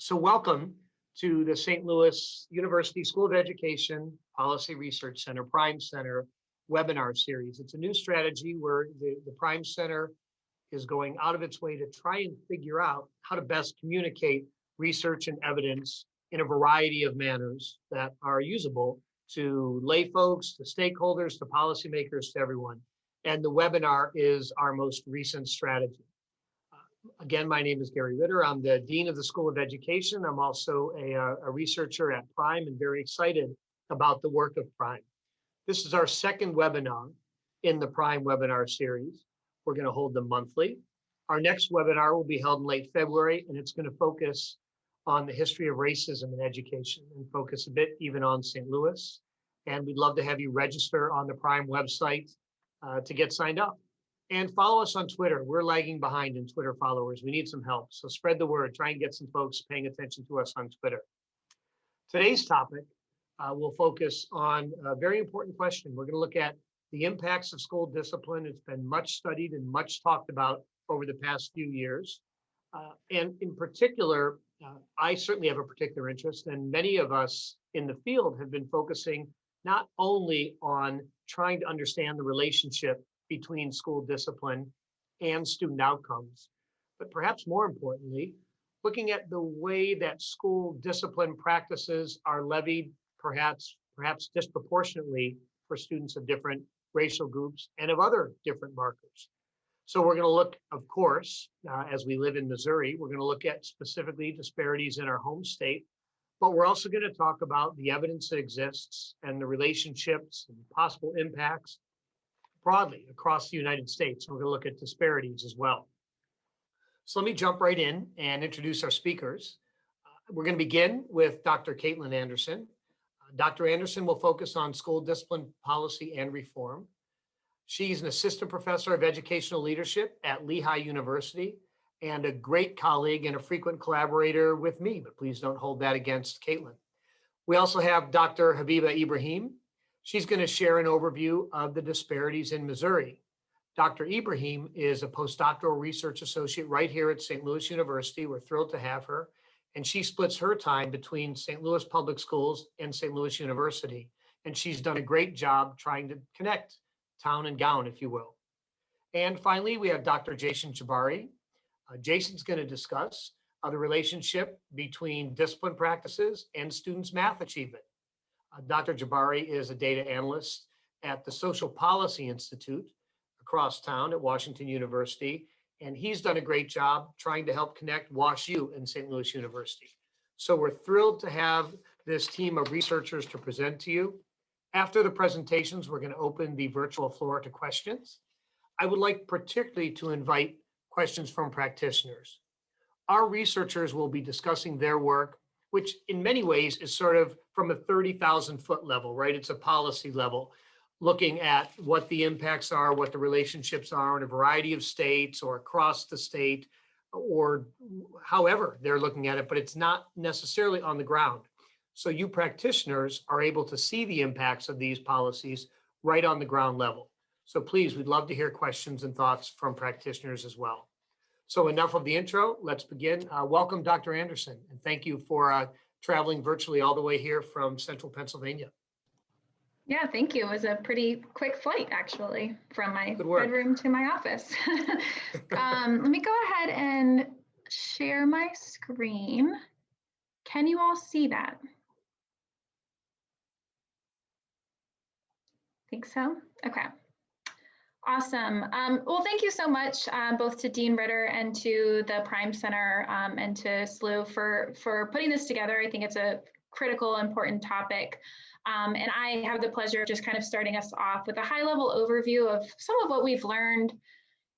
So welcome to the St. Louis University School of Education Policy Research Center, Prime Center webinar series. It's a new strategy where the Prime Center is going out of its way to try and figure out how to best communicate research and evidence in a variety of manners that are usable to lay folks, to stakeholders, to policymakers, to everyone. And the webinar is our most recent strategy. Again, my name is Gary Ritter. I'm the Dean of the School of Education. I'm also a researcher at Prime and very excited about the work of Prime. This is our second webinar in the Prime webinar series. We're going to hold them monthly. Our next webinar will be held in late February, and it's going to focus on the history of racism in education and focus a bit even on St. Louis. And we'd love to have you register on the Prime website to get signed up. And follow us on Twitter. We're lagging behind in Twitter followers. We need some help. So spread the word. Try and get some folks paying attention to us on Twitter. Today's topic will focus on a very important question. We're going to look at the impacts of school discipline. It's been much studied and much talked about over the past few years. And in particular, I certainly have a particular interest, and many of us in the field have been focusing not only on trying to understand the relationship between school discipline and student outcomes, but perhaps more importantly, looking at the way that school discipline practices are levied perhaps disproportionately for students of different racial groups and of other different markers. So we're going to look, of course, as we live in Missouri, we're going to look at specifically disparities in our home state, but we're also going to talk about the evidence that exists and the relationships and possible impacts broadly across the United States. We're going to look at disparities as well. So let me jump right in and introduce our speakers. We're going to begin with Dr. Caitlin Anderson. Dr. Anderson will focus on school discipline policy and reform. She's an assistant professor of educational leadership at Lehigh University and a great colleague and a frequent collaborator with me, but please don't hold that against Caitlin. We also have Dr. Habiba Ibrahim. She's going to share an overview of the disparities in Missouri. Dr. Ibrahim is a postdoctoral research associate right here at St. Louis University. We're thrilled to have her. And she splits her time between St. Louis Public Schools and St. Louis University. And she's done a great job trying to connect town and gown, if you will. And finally, we have Dr. Jason Jabari. Jason's going to discuss the relationship between discipline practices and students' math achievement. Dr. Jabari is a data analyst at the Social Policy Institute across town at Washington University, and he's done a great job trying to help connect WashU and St. Louis University. So we're thrilled to have this team of researchers to present to you. After the presentations, we're going to open the virtual floor to questions. I would like particularly to invite questions from practitioners. Our researchers will be discussing their work, which in many ways is sort of from a 30,000 foot level, right? It's a policy level, looking at what the impacts are, what the relationships are in a variety of states or across the state, or however they're looking at it, but it's not necessarily on the ground. So you practitioners are able to see the impacts of these policies right on the ground level. So please, we'd love to hear questions and thoughts from practitioners as well. So enough of the intro, let's begin. Welcome, Dr. Anderson, and thank you for traveling virtually all the way here from central Pennsylvania. Yeah, thank you. It was a pretty quick flight, actually, from my bedroom to my office. Let me go ahead and share my screen. Can you all see that? Think so? Okay. Awesome. Well, thank you so much, both to Dean Ritter and to the Prime Center and to SLU for putting this together. I think it's a critical, important topic. And I have the pleasure of just kind of starting us off with a high-level overview of some of what we've learned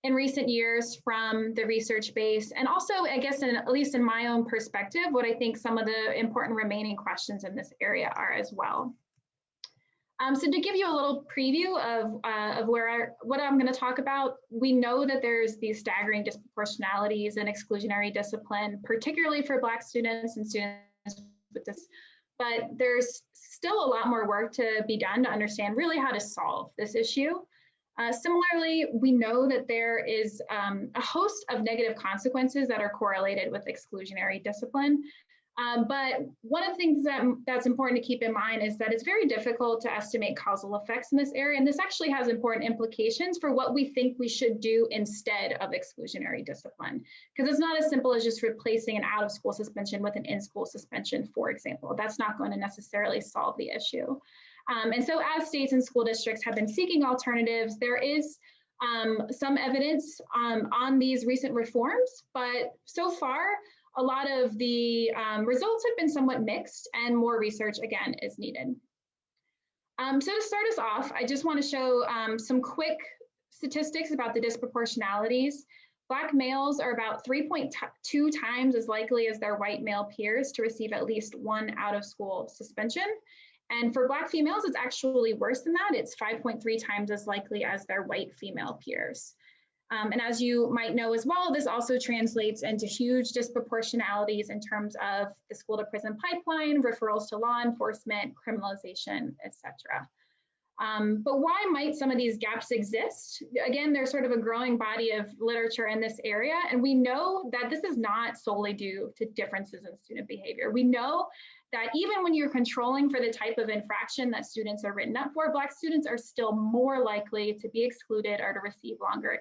in recent years from the research base, and also, I guess, at least in my own perspective, what I think some of the important remaining questions in this area are as well. So to give you a little preview of what I'm going to talk about, we know that there's these staggering disproportionalities in exclusionary discipline, particularly for Black students and students with this, but there's still a lot more work to be done to understand really how to solve this issue. Similarly, we know that there is a host of negative consequences that are correlated with exclusionary discipline. But one of the things that's important to keep in mind is that it's very difficult to estimate causal effects in this area. And this actually has important implications for what we think we should do instead of exclusionary discipline. Because it's not as simple as just replacing an out-of-school suspension with an in-school suspension, for example. That's not going to necessarily solve the issue. And so as states and school districts have been seeking alternatives, there is some evidence on these recent reforms, but so far, a lot of the results have been somewhat mixed, and more research, again, is needed. So to start us off, I just want to show some quick statistics about the disproportionalities. Black males are about 3.2 times as likely as their white male peers to receive at least one out-of-school suspension. And for Black females, it's actually worse than that. It's 5.3 times as likely as their white female peers. And as you might know as well, this also translates into huge disproportionalities in terms of the school to prison pipeline, referrals to law enforcement, criminalization, et cetera. But why might some of these gaps exist? Again, there's sort of a growing body of literature in this area, and we know that this is not solely due to differences in student behavior. We know that even when you're controlling for the type of infraction that students are written up for, Black students are still more likely to be excluded or to receive longer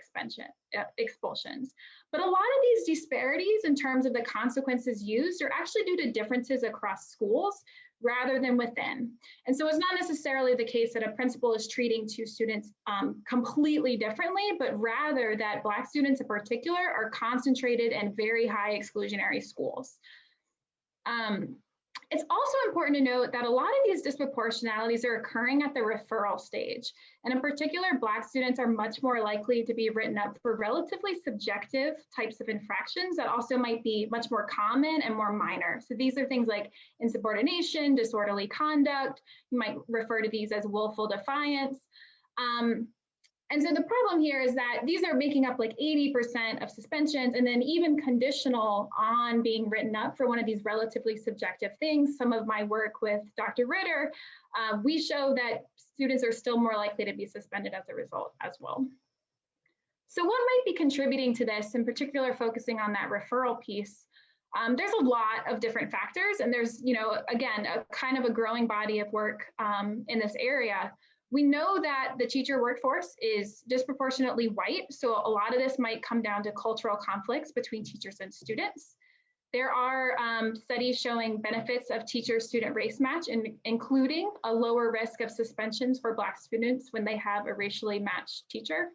expulsions. But a lot of these disparities in terms of the consequences used are actually due to differences across schools rather than within. And so it's not necessarily the case that a principal is treating two students completely differently, but rather that Black students in particular are concentrated in very high exclusionary schools. It's also important to note that a lot of these disproportionalities are occurring at the referral stage. And in particular, Black students are much more likely to be written up for relatively subjective types of infractions that also might be much more common and more minor. So these are things like insubordination, disorderly conduct. You might refer to these as willful defiance. And so the problem here is that these are making up like 80% of suspensions, and then even conditional on being written up for one of these relatively subjective things. Some of my work with Dr. Ritter, we show that students are still more likely to be suspended as a result as well. So what might be contributing to this, in particular focusing on that referral piece? There's a lot of different factors, and there's, again, a kind of a growing body of work in this area. We know that the teacher workforce is disproportionately white, so a lot of this might come down to cultural conflicts between teachers and students. There are studies showing benefits of teacher-student race match, including a lower risk of suspensions for Black students when they have a racially matched teacher.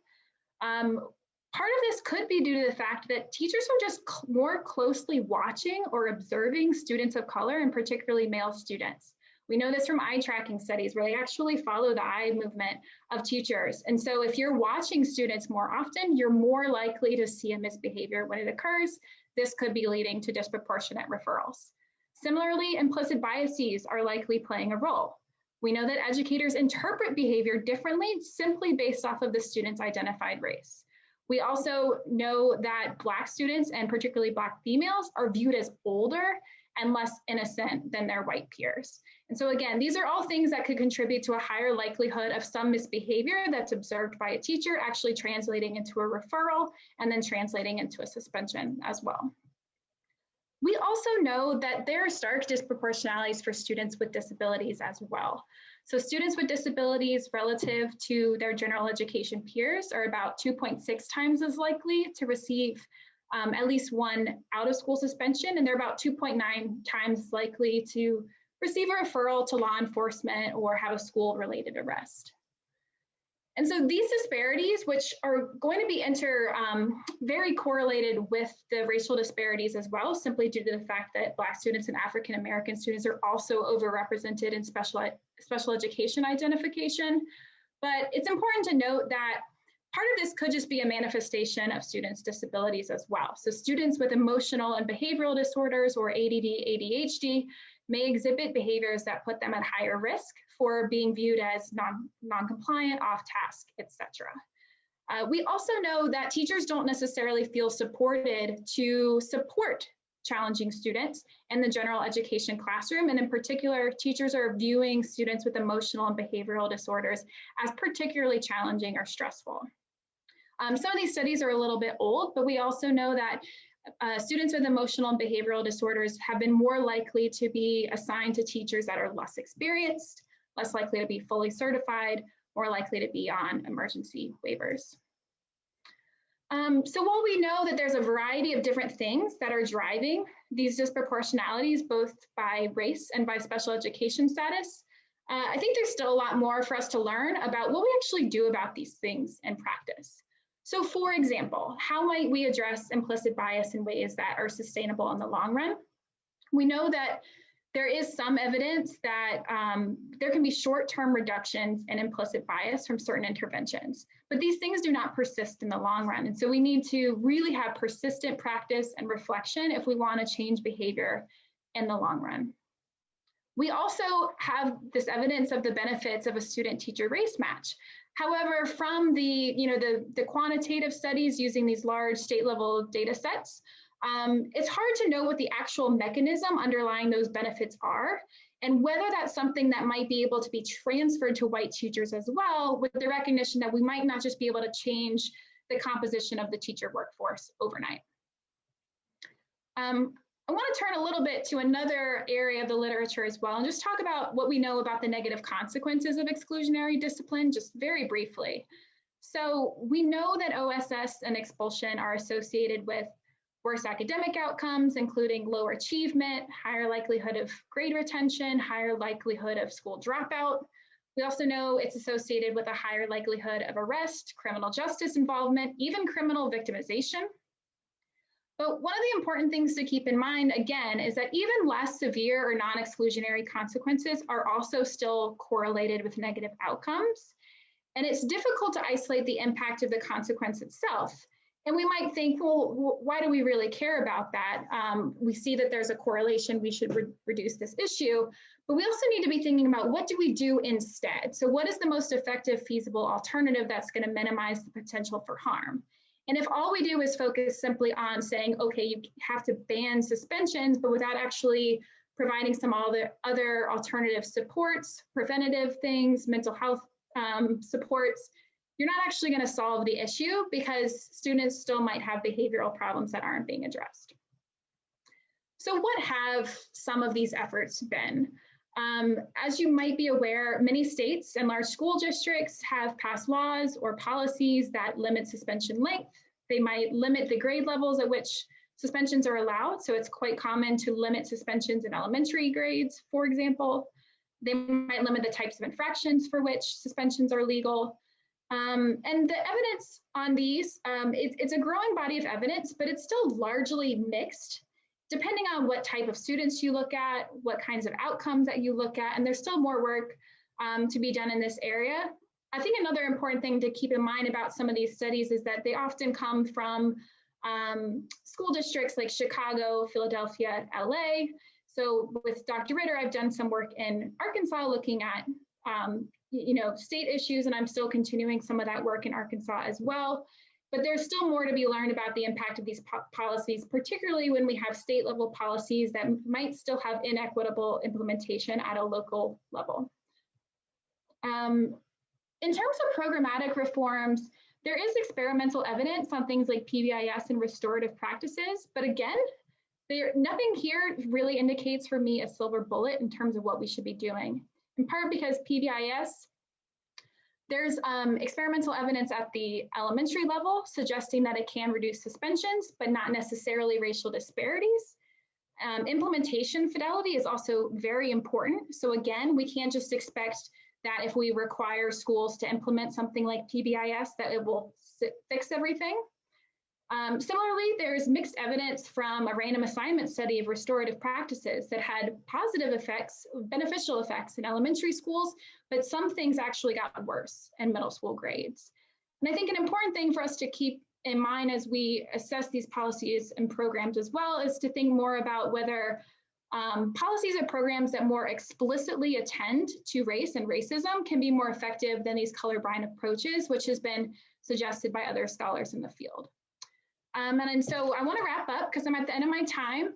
Part of this could be due to the fact that teachers are just more closely watching or observing students of color, and particularly male students. We know this from eye tracking studies where they actually follow the eye movement of teachers. And so if you're watching students more often, you're more likely to see a misbehavior when it occurs. This could be leading to disproportionate referrals. Similarly, implicit biases are likely playing a role. We know that educators interpret behavior differently simply based off of the student's identified race. We also know that Black students, and particularly Black females, are viewed as older and less innocent than their white peers. And so again, these are all things that could contribute to a higher likelihood of some misbehavior that's observed by a teacher actually translating into a referral and then translating into a suspension as well. We also know that there are stark disproportionalities for students with disabilities as well. So students with disabilities relative to their general education peers are about 2.6 times as likely to receive at least one out-of-school suspension, and they're about 2.9 times likely to receive a referral to law enforcement or have a school-related arrest. And so these disparities, which are going to be very correlated with the racial disparities as well, simply due to the fact that Black students and African-American students are also overrepresented in special education identification. But it's important to note that part of this could just be a manifestation of students' disabilities as well. So students with emotional and behavioral disorders or ADD, ADHD may exhibit behaviors that put them at higher risk for being viewed as non-compliant, off-task, etc. We also know that teachers don't necessarily feel supported to support challenging students in the general education classroom. And in particular, teachers are viewing students with emotional and behavioral disorders as particularly challenging or stressful. Some of these studies are a little bit old, but we also know that Students with emotional and behavioral disorders have been more likely to be assigned to teachers that are less experienced, less likely to be fully certified, more likely to be on emergency waivers. So while we know that there's a variety of different things that are driving these disproportionalities, both by race and by special education status, I think there's still a lot more for us to learn about what we actually do about these things in practice. So for example, how might we address implicit bias in ways that are sustainable in the long run? We know that there is some evidence that there can be short-term reductions in implicit bias from certain interventions, but these things do not persist in the long run. And so we need to really have persistent practice and reflection if we want to change behavior in the long run. We also have this evidence of the benefits of a student-teacher race match. However, from the quantitative studies using these large state-level data sets, it's hard to know what the actual mechanism underlying those benefits are, and whether that's something that might be able to be transferred to white teachers as well, with the recognition that we might not just be able to change the composition of the teacher workforce overnight. I want to turn a little bit to another area of the literature as well, and just talk about what we know about the negative consequences of exclusionary discipline, just very briefly. So we know that OSS and expulsion are associated with worse academic outcomes, including lower achievement, higher likelihood of grade retention, higher likelihood of school dropout. We also know it's associated with a higher likelihood of arrest, criminal justice involvement, even criminal victimization. But one of the important things to keep in mind, again, is that even less severe or non-exclusionary consequences are also still correlated with negative outcomes. And it's difficult to isolate the impact of the consequence itself. And we might think, well, why do we really care about that? We see that there's a correlation, we should reduce this issue, but we also need to be thinking about what do we do instead? So what is the most effective, feasible alternative that's going to minimize the potential for harm? And if all we do is focus simply on saying, okay, you have to ban suspensions, but without actually providing some other alternative supports, preventative things, mental health supports, you're not actually going to solve the issue because students still might have behavioral problems that aren't being addressed. So what have some of these efforts been? As you might be aware, many states and large school districts have passed laws or policies that limit suspension length. They might limit the grade levels at which suspensions are allowed. So it's quite common to limit suspensions in elementary grades, for example. They might limit the types of infractions for which suspensions are legal. And the evidence on these, it's a growing body of evidence, but it's still largely mixed, depending on what type of students you look at, what kinds of outcomes that you look at, and there's still more work to be done in this area. I think another important thing to keep in mind about some of these studies is that they often come from school districts like Chicago, Philadelphia, LA. So with Dr. Ritter, I've done some work in Arkansas looking at state issues, and I'm still continuing some of that work in Arkansas as well. But there's still more to be learned about the impact of these policies, particularly when we have state level policies that might still have inequitable implementation at a local level. In terms of programmatic reforms, there is experimental evidence on things like PBIS and restorative practices, but again, nothing here really indicates for me a silver bullet in terms of what we should be doing. In part because PBIS, there's experimental evidence at the elementary level suggesting that it can reduce suspensions, but not necessarily racial disparities. Implementation fidelity is also very important. So again, we can't just expect that if we require schools to implement something like PBIS, that it will fix everything. Similarly, there's mixed evidence from a random assignment study of restorative practices that had positive effects, beneficial effects in elementary schools, but some things actually got worse in middle school grades. And I think an important thing for us to keep in mind as we assess these policies and programs as well is to think more about whether policies and programs that more explicitly attend to race and racism can be more effective than these colorblind approaches, which has been suggested by other scholars in the field. And so I want to wrap up because I'm at the end of my time.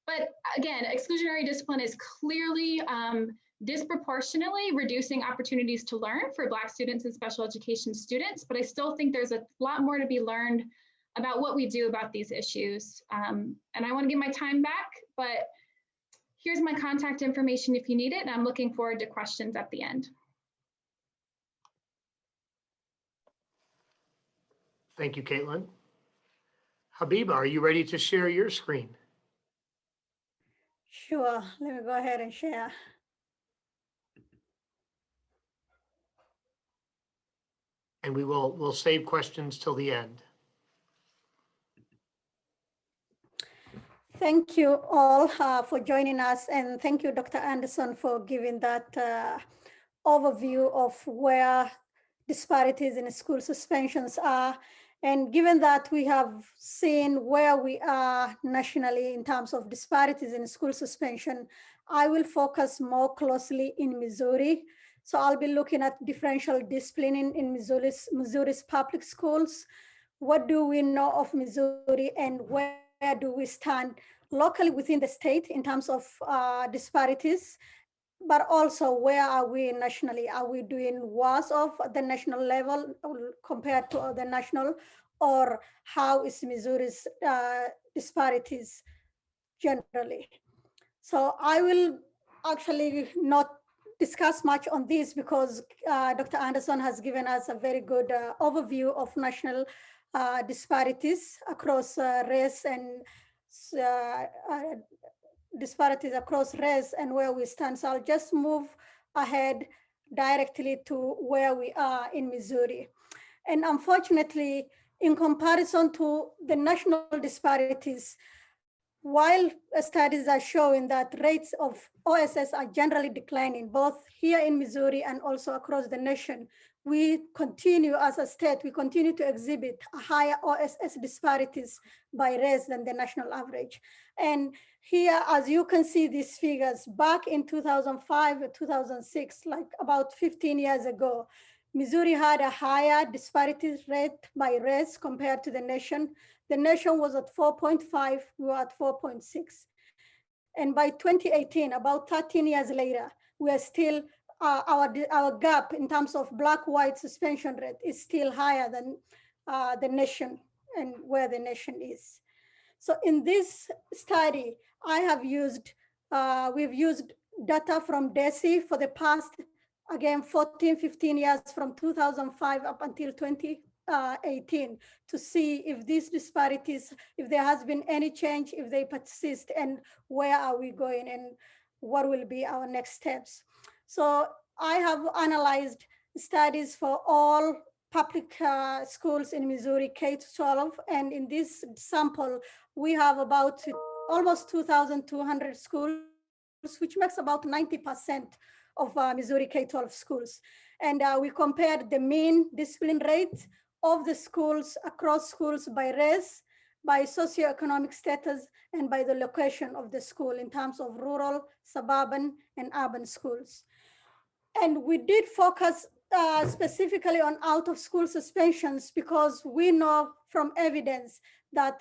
But again, exclusionary discipline is clearly disproportionately reducing opportunities to learn for Black students and special education students, but I still think there's a lot more to be learned about what we do about these issues. And I want to give my time back, but here's my contact information if you need it, and I'm looking forward to questions at the end. Thank you, Caitlin. Habiba, are you ready to share your screen? Sure, let me go ahead and share. And we'll save questions till the end. Thank you all for joining us, and thank you, Dr. Anderson, for giving that overview of where disparities in school suspensions are. And given that we have seen where we are nationally in terms of disparities in school suspension, I will focus more closely in Missouri. So I'll be looking at differential disciplining in Missouri's public schools. What do we know of Missouri, and where do we stand locally within the state in terms of disparities? But also, where are we nationally? Are we doing worse off at the national level compared to the national? Or how is Missouri's disparities generally? So I will actually not discuss much on this because Dr. Anderson has given us a very good overview of national disparities across race and disparities across race and where we stand. So I'll just move ahead directly to where we are in Missouri. And unfortunately, in comparison to the national disparities, while studies are showing that rates of OSS are generally declining, both here in Missouri and also across the nation, we continue as a state, we continue to exhibit higher OSS disparities by race than the national average. And here, as you can see these figures, back in 2005 or 2006, like about 15 years ago, Missouri had a higher disparities rate by race compared to the nation. The nation was at 4.5, we were at 4.6. And by 2018, about 13 years later, we are still, our gap in terms of Black-white suspension rate is still higher than the nation and where the nation is. So in this study, we've used data from DESI for the past, again, 14, 15 years from 2005 up until 2018 to see if these disparities, if there has been any change, if they persist, and where are we going and what will be our next steps. So I have analyzed studies for all public schools in Missouri, K-12, and in this sample, we have about almost 2,200 schools, which makes about 90% of Missouri K-12 schools. And we compared the mean discipline rate of the schools across schools by race, by socioeconomic status, and by the location of the school in terms of rural, suburban, and urban schools. And we did focus specifically on out-of-school suspensions because we know from evidence that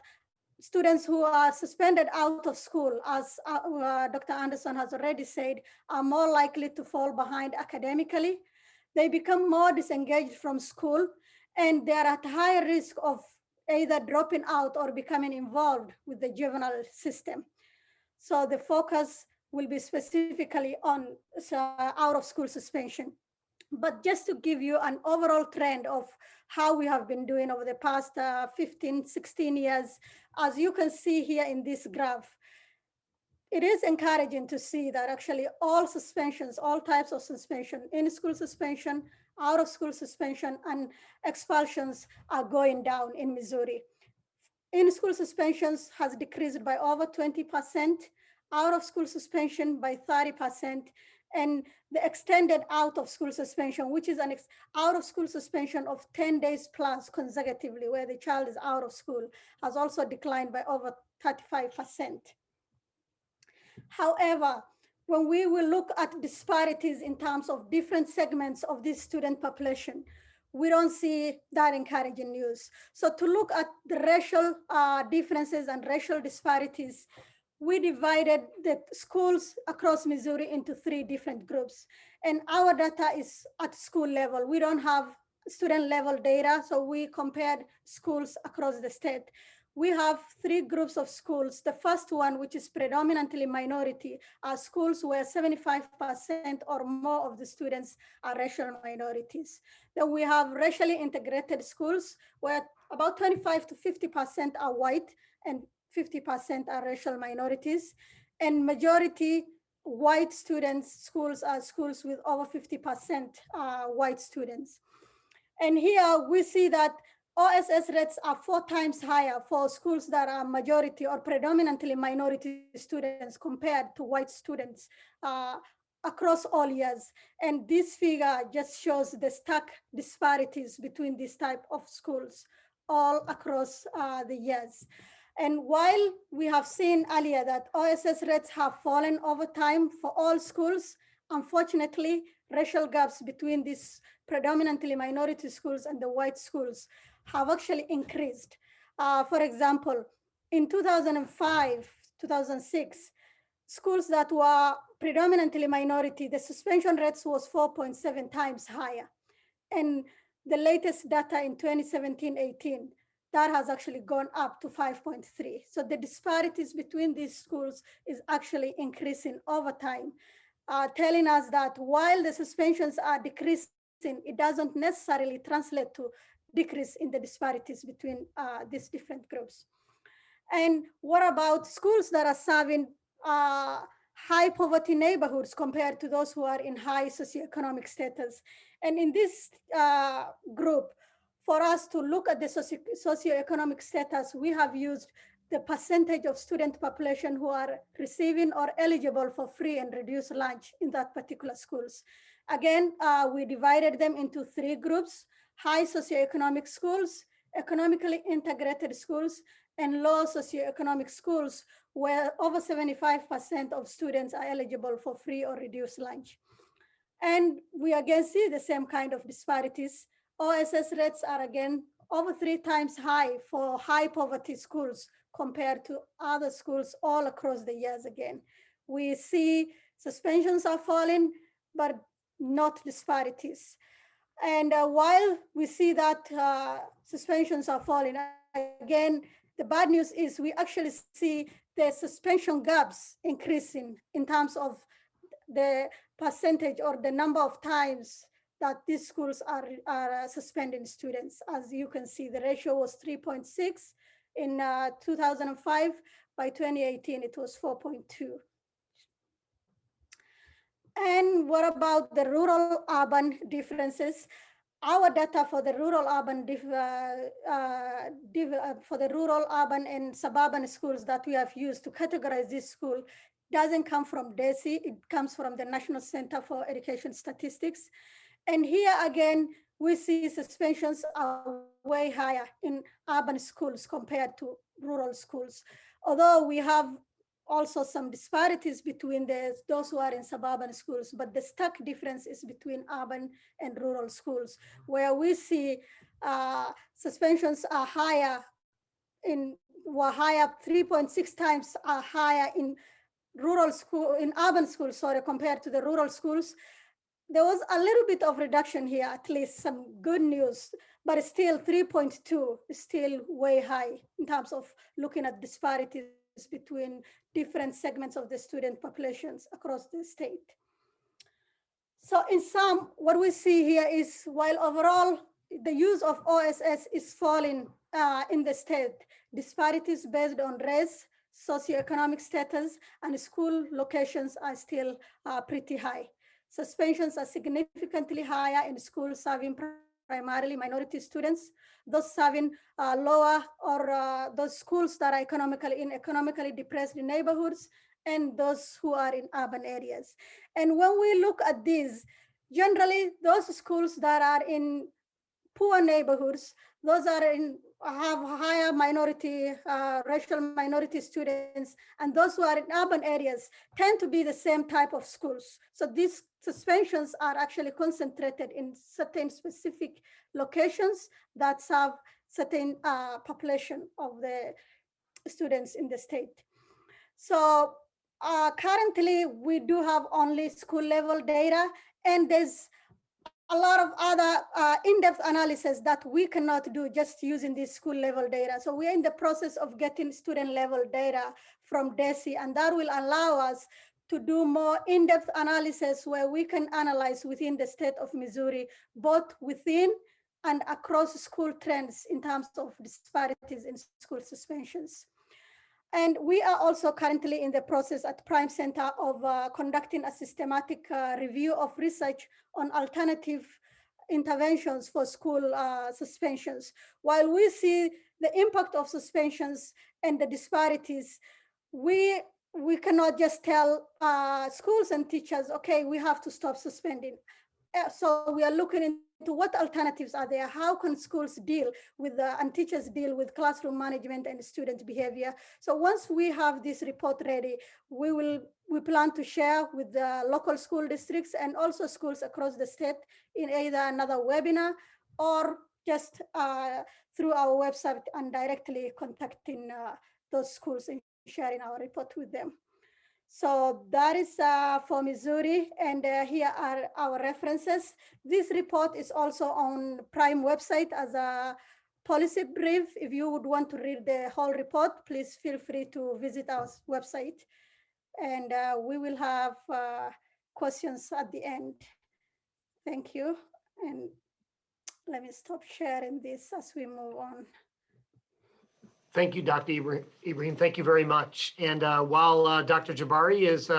students who are suspended out of school, as Dr. Anderson has already said, are more likely to fall behind academically. They become more disengaged from school, and they're at higher risk of either dropping out or becoming involved with the juvenile system. So the focus will be specifically on out-of-school suspension. But just to give you an overall trend of how we have been doing over the past 15, 16 years, as you can see here in this graph, it is encouraging to see that actually all suspensions, all types of suspension, in-school suspension, out-of-school suspension, and expulsions are going down in Missouri. In-school suspensions has decreased by over 20%, out-of-school suspension by 30%, and the extended out-of-school suspension, which is an out-of-school suspension of 10 days plus consecutively, where the child is out of school, has also declined by over 35%. However, when we will look at disparities in terms of different segments of this student population, we don't see that encouraging news. So to look at the racial differences and racial disparities, we divided the schools across Missouri into 3 different groups. And our data is at school level. We don't have student level data. So we compared schools across the state. We have 3 groups of schools. The first one, which is predominantly minority, are schools where 75% or more of the students are racial minorities. Then we have racially integrated schools where about 25 to 50% are white and 50% are racial minorities. And majority white students schools are schools with over 50% white students. And here we see that OSS rates are 4 times higher for schools that are majority or predominantly minority students compared to white students across all years. And this figure just shows the stark disparities between these type of schools all across the years. And while we have seen earlier that OSS rates have fallen over time for all schools, unfortunately, racial gaps between these predominantly minority schools and the white schools have actually increased. For example, in 2005, 2006, schools that were predominantly minority, the suspension rates was 4.7 times higher. And the latest data in 2017-18, that has actually gone up to 5.3. So the disparities between these schools is actually increasing over time, telling us that while the suspensions are decreasing, it doesn't necessarily translate to decrease in the disparities between these different groups. And what about schools that are serving high poverty neighborhoods compared to those who are in high socioeconomic status? And in this group, for us to look at the socioeconomic status, we have used the percentage of student population who are receiving or eligible for free and reduced lunch in that particular schools. Again, we divided them into 3 groups: high socioeconomic schools, economically integrated schools, and low socioeconomic schools where over 75% of students are eligible for free or reduced lunch. And we again see the same kind of disparities. OSS rates are again over 3 times high for high poverty schools compared to other schools all across the years again. We see suspensions are falling, but not disparities. And while we see that suspensions are falling, again, the bad news is we actually see the suspension gaps increasing in terms of the percentage or the number of times that these schools are suspending students. As you can see, the ratio was 3.6 in 2005. By 2018, it was 4.2. And what about the rural-urban differences? Our data for the rural-urban and suburban schools that we have used to categorize this school doesn't come from DESI. It comes from the National Center for Education Statistics. And here again, we see suspensions are way higher in urban schools compared to rural schools. Although we have also some disparities between those who are in suburban schools, but the stark difference is between urban and rural schools, where we see suspensions are higher were higher 3.6 times higher in urban schools, sorry, compared to the rural schools. There was a little bit of reduction here, at least some good news, but still 3.2 is still way high in terms of looking at disparities between different segments of the student populations across the state. So in sum, what we see here is while overall the use of OSS is falling in the state, disparities based on race, socioeconomic status, and school locations are still pretty high. Suspensions are significantly higher in schools serving primarily minority students, those serving lower or those schools that are economically depressed neighborhoods, and those who are in urban areas. And when we look at these, generally those schools that are in poor neighborhoods, those have higher minority, racial minority students, and those who are in urban areas tend to be the same type of schools. So these suspensions are actually concentrated in certain specific locations that serve certain population of the students in the state. So currently we do have only school level data, and there's a lot of other in-depth analysis that we cannot do just using this school level data. So we're in the process of getting student level data from DESI, and that will allow us to do more in-depth analysis where we can analyze within the state of Missouri, both within and across school trends in terms of disparities in school suspensions. And we are also currently in the process at Prime Center of conducting a systematic review of research on alternative interventions for school suspensions. While we see the impact of suspensions and the disparities, we cannot just tell schools and teachers, okay, we have to stop suspending. So we are looking into what alternatives are there. How can schools deal with and teachers deal with classroom management and student behavior? So once we have this report ready, we plan to share with the local school districts and also schools across the state in either another webinar or just through our website and directly contacting those schools and sharing our report with them. So that is for Missouri, and here are our references. This report is also on Prime website as a policy brief. If you would want to read the whole report, please feel free to visit our website. And we will have questions at the end. Thank you. And let me stop sharing this as we move on. Thank you, Dr. Ibrahim. Thank you very much. And while Dr. Jabari is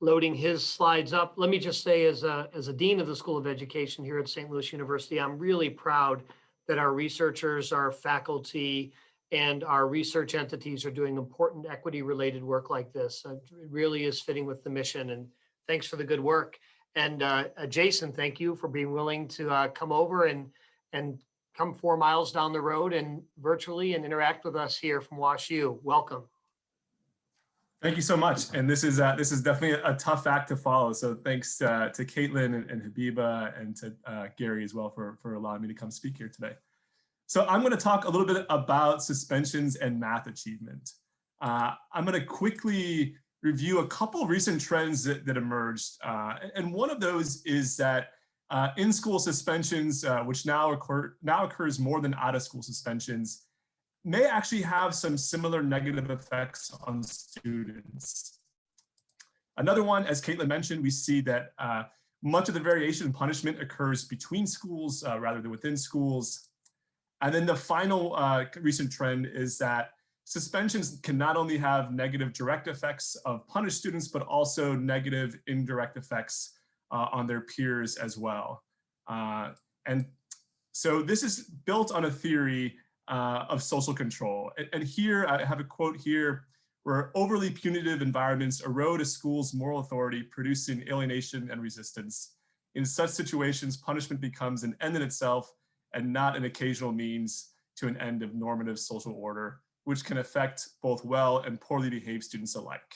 loading his slides up, let me just say as a dean of the School of Education here at St. Louis University, I'm really proud that our researchers, our faculty, and our research entities are doing important equity-related work like this. It really is fitting with the mission, and thanks for the good work. And Jason, thank you for being willing to come over and come 4 miles down the road and virtually and interact with us here from WashU. Welcome. Thank you so much. And this is definitely a tough act to follow. So thanks to Caitlin and Habiba and to Gary as well for allowing me to come speak here today. So I'm going to talk a little bit about suspensions and math achievement. I'm going to quickly review a couple of recent trends that emerged. And one of those is that in-school suspensions, which now occurs more than out-of-school suspensions, may actually have some similar negative effects on students. Another one, as Caitlin mentioned, we see that much of the variation in punishment occurs between schools rather than within schools. And then the final recent trend is that suspensions can not only have negative direct effects of punished students, but also negative indirect effects on their peers as well. And so this is built on a theory of social control. And here I have a quote here, where overly punitive environments erode a school's moral authority, producing alienation and resistance. In such situations, punishment becomes an end in itself and not an occasional means to an end of normative social order, which can affect both well and poorly behaved students alike.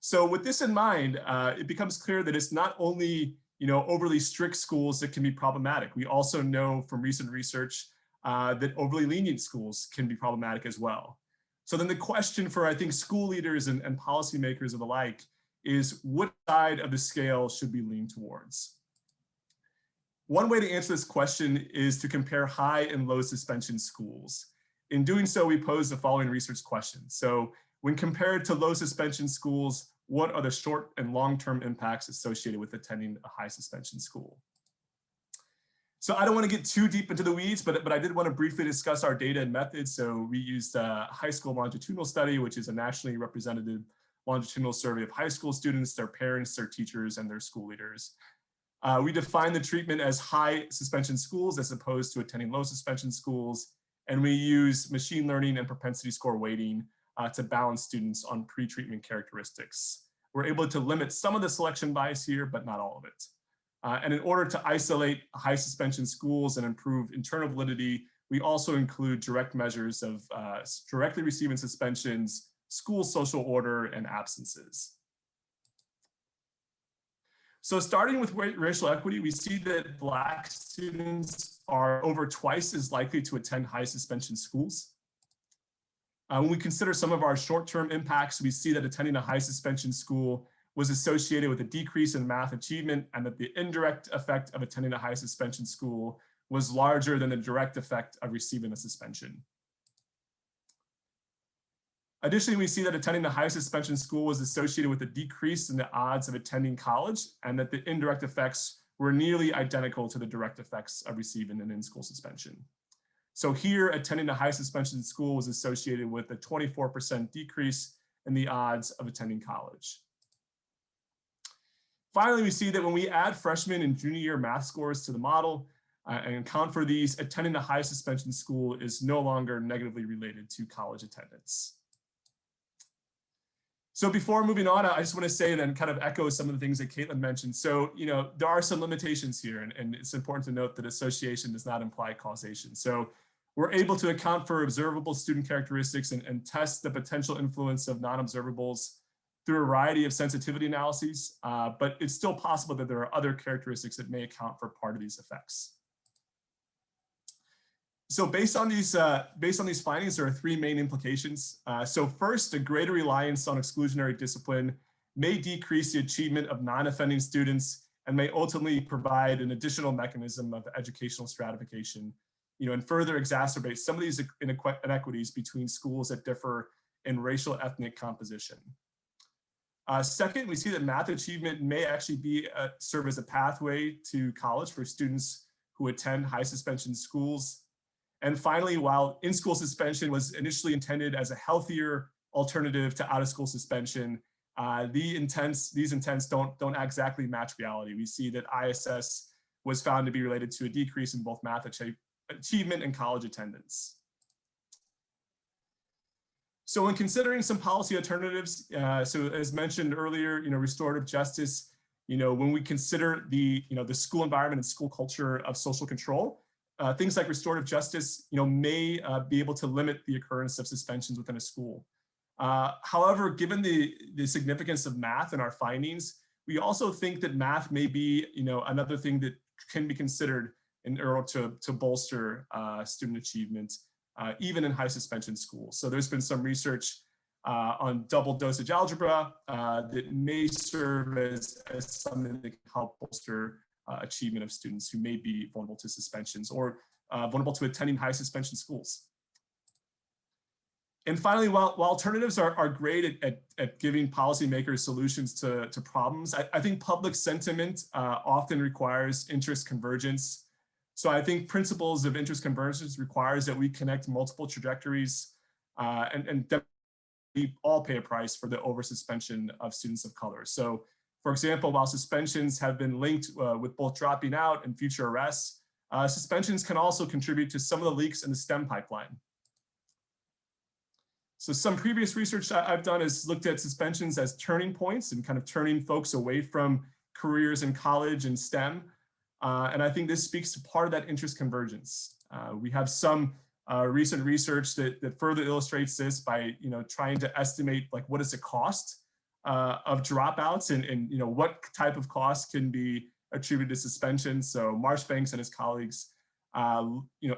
So with this in mind, it becomes clear that it's not only overly strict schools that can be problematic. We also know from recent research that overly lenient schools can be problematic as well. So then the question for, I think, school leaders and policymakers of alike is, what side of the scale should we lean towards? One way to answer this question is to compare high and low suspension schools. In doing so, we pose the following research questions. So when compared to low suspension schools, what are the short and long-term impacts associated with attending a high suspension school? So I don't want to get too deep into the weeds, but I did want to briefly discuss our data and methods. So we used a high school longitudinal study, which is a nationally representative longitudinal survey of high school students, their parents, their teachers, and their school leaders. We define the treatment as high suspension schools as opposed to attending low suspension schools. And we use machine learning and propensity score weighting to balance students on pre-treatment characteristics. We're able to limit some of the selection bias here, but not all of it. And in order to isolate high suspension schools and improve internal validity, we also include direct measures of directly receiving suspensions, school social order, and absences. So starting with racial equity, we see that Black students are over twice as likely to attend high suspension schools. When we consider some of our short-term impacts, we see that attending a high suspension school was associated with a decrease in math achievement, and that the indirect effect of attending a high suspension school was larger than the direct effect of receiving a suspension. Additionally, we see that attending a high suspension school was associated with a decrease in the odds of attending college, and that the indirect effects were nearly identical to the direct effects of receiving an in-school suspension. So here, attending a high suspension school was associated with a 24% decrease in the odds of attending college. Finally, we see that when we add freshman and junior year math scores to the model and account for these, attending a high suspension school is no longer negatively related to college attendance. So before moving on, I just want to say and then kind of echo some of the things that Caitlin mentioned. So, there are some limitations here, and it's important to note that association does not imply causation. So we're able to account for observable student characteristics and test the potential influence of non-observables through a variety of sensitivity analyses, but it's still possible that there are other characteristics that may account for part of these effects. So based on these findings, there are three main implications. So first, a greater reliance on exclusionary discipline may decrease the achievement of non-offending students and may ultimately provide an additional mechanism of educational stratification, and further exacerbate some of these inequities between schools that differ in racial ethnic composition. Second, we see that math achievement may actually serve as a pathway to college for students who attend high suspension schools. And finally, while in-school suspension was initially intended as a healthier alternative to out-of-school suspension, these intents don't exactly match reality. We see that ISS was found to be related to a decrease in both math achievement and college attendance. So when considering some policy alternatives, so as mentioned earlier, restorative justice, when we consider the school environment and school culture of social control, things like restorative justice, may be able to limit the occurrence of suspensions within a school. However, given the significance of math in our findings, we also think that math may be, another thing that can be considered in order to bolster student achievement, even in high suspension schools. So there's been some research on double dosage algebra that may serve as something that can help bolster achievement of students who may be vulnerable to suspensions or vulnerable to attending high suspension schools. And finally, while alternatives are great at giving policymakers solutions to problems, I think public sentiment often requires interest convergence. So I think principles of interest convergence requires that we connect multiple trajectories and we all pay a price for the over-suspension of students of color. So for example, while suspensions have been linked with both dropping out and future arrests, suspensions can also contribute to some of the leaks in the STEM pipeline. So some previous research I've done has looked at suspensions as turning points and kind of turning folks away from careers in college and STEM. And I think this speaks to part of that interest convergence. We have some recent research that further illustrates this by trying to estimate what is the cost of dropouts and what type of costs can be attributed to suspension. So Marshbanks and his colleagues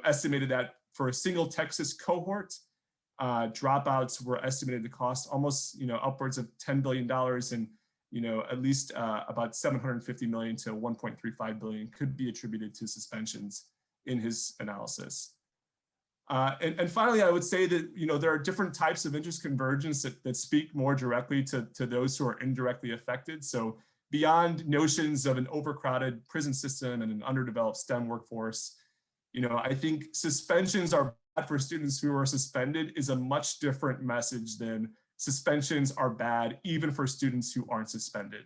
estimated that for a single Texas cohort, dropouts were estimated to cost almost upwards of $10 billion, and at least about $750 million to $1.35 billion could be attributed to suspensions in his analysis. And finally, I would say that there are different types of interest convergence that speak more directly to those who are indirectly affected. So beyond notions of an overcrowded prison system and an underdeveloped STEM workforce, I think suspensions are bad for students who are suspended is a much different message than suspensions are bad even for students who aren't suspended.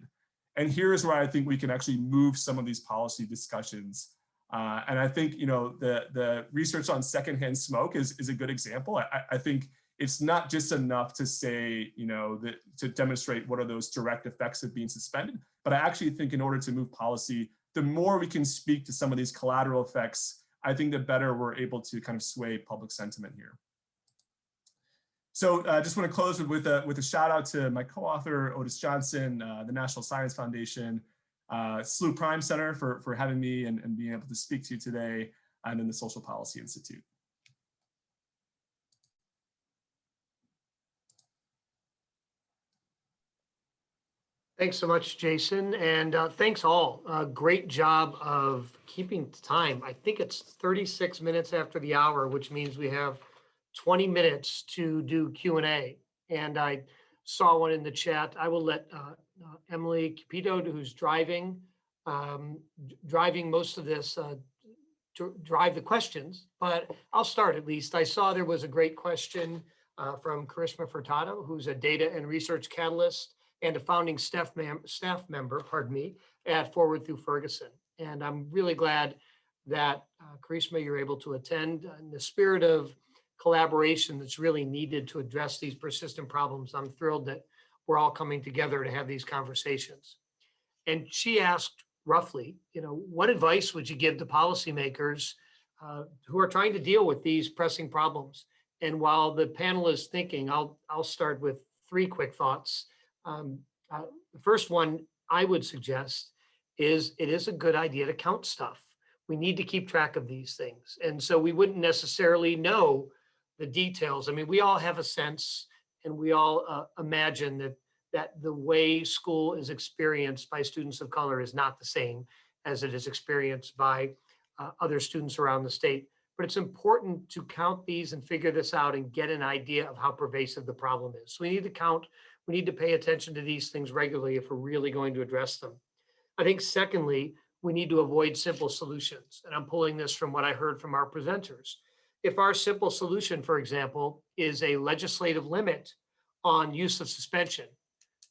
And here's where I think we can actually move some of these policy discussions. And I think the research on secondhand smoke is a good example. I think it's not just enough to say that to demonstrate what are those direct effects of being suspended, but I actually think in order to move policy, the more we can speak to some of these collateral effects, I think the better we're able to kind of sway public sentiment here. So I just want to close with a shout out to my co-author Otis Johnson, the National Science Foundation, SLU Prime Center for having me and being able to speak to you today, and then the Social Policy Institute. Thanks so much, Jason, and thanks all. Great job of keeping time. I think it's 36 minutes after the hour, which means we have 20 minutes to do Q&A. And I saw one in the chat. I will let Emily Capito, who's driving most of this, drive the questions, but I'll start at least. I saw there was a great question from Karishma Furtado, who's a data and research catalyst and a founding staff member, at Forward Through Ferguson. And I'm really glad that Karishma, you're able to attend in the spirit of collaboration that's really needed to address these persistent problems. I'm thrilled that we're all coming together to have these conversations. And she asked roughly, what advice would you give to policymakers who are trying to deal with these pressing problems? And while the panel is thinking, I'll start with 3 quick thoughts. The first one I would suggest is it is a good idea to count stuff. We need to keep track of these things. And so we wouldn't necessarily know the details. I mean, we all have a sense and we all imagine that the way school is experienced by students of color is not the same as it is experienced by other students around the state. But it's important to count these and figure this out and get an idea of how pervasive the problem is. So we need to count, we need to pay attention to these things regularly if we're really going to address them. I think secondly, we need to avoid simple solutions. And I'm pulling this from what I heard from our presenters. If our simple solution, for example, is a legislative limit on use of suspension,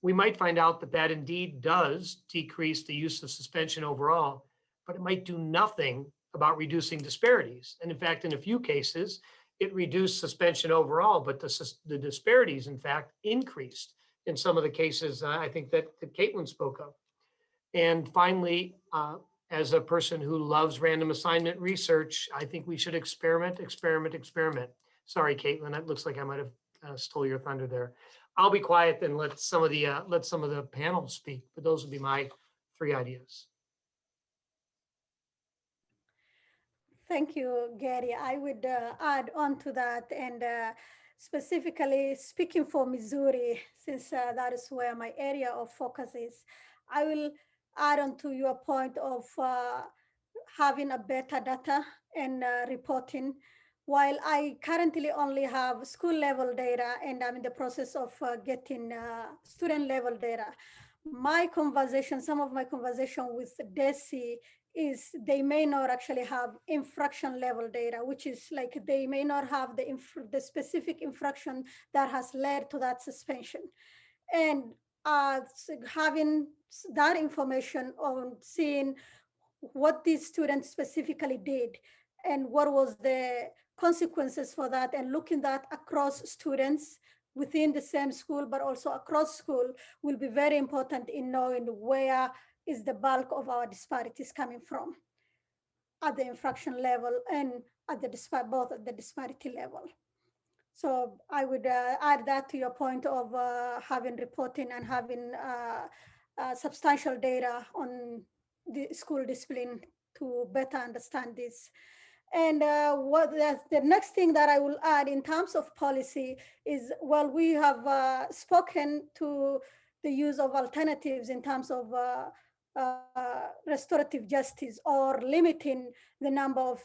we might find out that that indeed does decrease the use of suspension overall, but it might do nothing about reducing disparities. And in fact, in a few cases, it reduced suspension overall, but the disparities, in fact, increased in some of the cases I think that Caitlin spoke of. And finally, as a person who loves random assignment research, I think we should experiment. Sorry, Caitlin, it looks like I might have stole your thunder there. I'll be quiet and let some of the panel speak, but those would be my 3 ideas. Thank you, Gary. I would add on to that, and specifically speaking for Missouri, since that is where my area of focus is, I will add on to your point of having a better data and reporting. While I currently only have school level data and I'm in the process of getting student level data, some of my conversation with DESE is they may not actually have infraction level data, which is like they may not have the specific infraction that has led to that suspension. And having that information on seeing what these students specifically did and what was the consequences for that, and looking that across students within the same school, but also across school, will be very important in knowing where is the bulk of our disparities coming from at the infraction level and at both at the disparity level. So I would add that to your point of having reporting and having substantial data on the school discipline to better understand this. And the next thing that I will add in terms of policy is, well, we have spoken to the use of alternatives in terms of restorative justice, or limiting the number of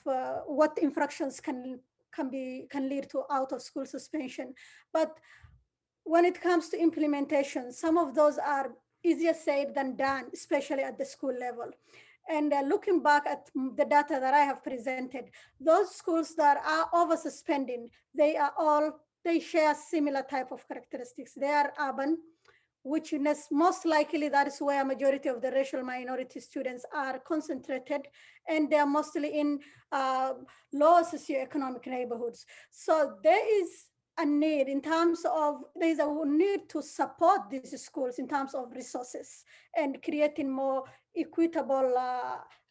what infractions can lead to out of school suspension. But when it comes to implementation, some of those are easier said than done, especially at the school level. And looking back at the data that I have presented, those schools that are over suspending, they share similar type of characteristics. They are urban, which is most likely that is where a majority of the racial minority students are concentrated, and they're mostly in lower socioeconomic neighborhoods. So there is a need there's a need to support these schools in terms of resources and creating more equitable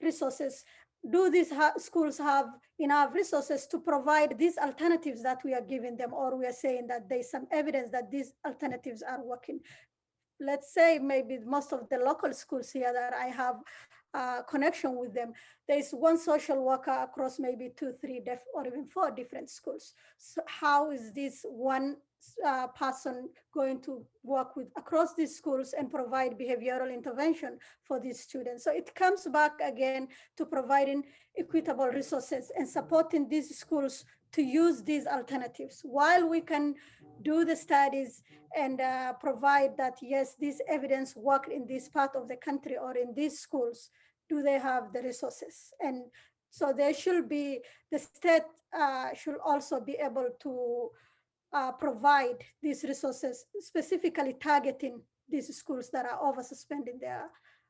resources. Do these schools have enough resources to provide these alternatives that we are giving them, or we are saying that there's some evidence that these alternatives are working? Let's say maybe most of the local schools here that I have connection with them. There is one social worker across maybe 2, 3, or even 4 different schools. So how is this one person going to work with across these schools and provide behavioral intervention for these students? So it comes back again to providing equitable resources and supporting these schools to use these alternatives. While we can do the studies and provide that, yes, this evidence worked in this part of the country or in these schools, do they have the resources? And so there should be, the state should also be able to provide these resources, specifically targeting these schools that are oversuspending their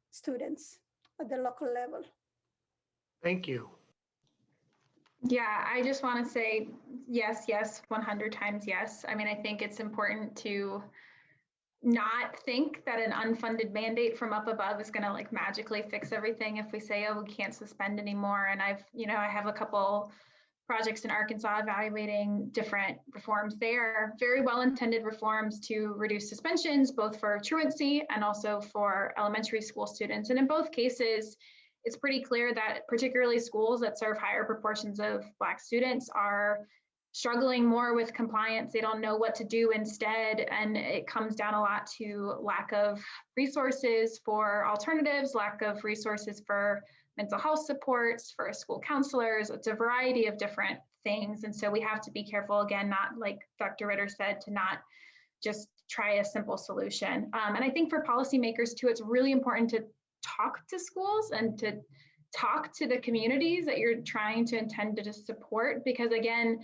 students at the local level. Thank you. Yeah, I just want to say yes, yes, 100 times yes. I mean, I think it's important to not think that an unfunded mandate from up above is going to like magically fix everything if we say, oh, we can't suspend anymore. And I have a couple projects in Arkansas evaluating different reforms there, very well-intended reforms to reduce suspensions, both for truancy and also for elementary school students. And in both cases, it's pretty clear that particularly schools that serve higher proportions of Black students are struggling more with compliance. They don't know what to do instead. And it comes down a lot to lack of resources for alternatives, lack of resources for mental health supports, for school counselors. It's a variety of different things. And so we have to be careful, again, not like Dr. Ritter said, to not just try a simple solution. And I think for policymakers too, it's really important to talk to schools and to talk to the communities that you're trying to intend to support, because again,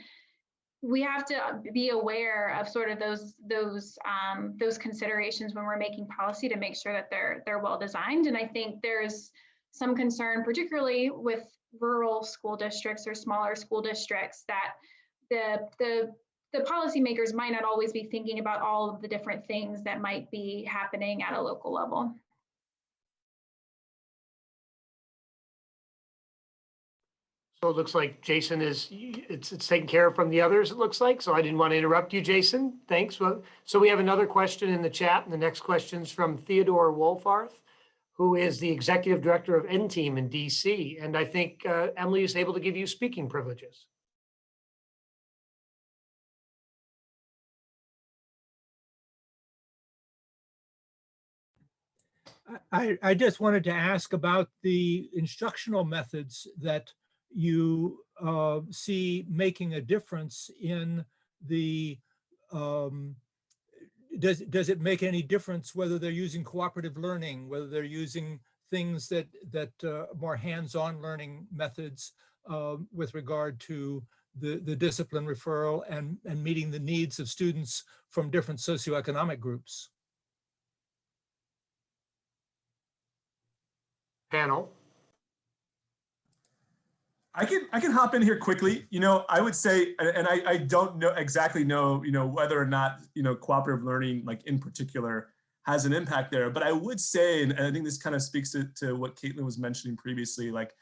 we have to be aware of sort of those considerations when we're making policy to make sure that they're well designed. And I think there's some concern, particularly with rural school districts or smaller school districts, that the policymakers might not always be thinking about all of the different things that might be happening at a local level. So it looks like Jason it's taken care of from the others, it looks like. So I didn't want to interrupt you, Jason. Thanks. Well, so we have another question in the chat, and the next question is from Theodore Wolfarth, who is the executive director of N-Team in DC. And I think Emily is able to give you speaking privileges. I just wanted to ask about the instructional methods that you see making a difference in the, does it make any difference whether they're using cooperative learning, whether they're using things that more hands-on learning methods with regard to the discipline referral and meeting the needs of students from different socioeconomic groups? Panel. I can hop in here quickly. I would say, and I don't know exactly whether or not, cooperative learning, like in particular, has an impact there. But I would say, and I think this kind of speaks to what Caitlin was mentioning previously, like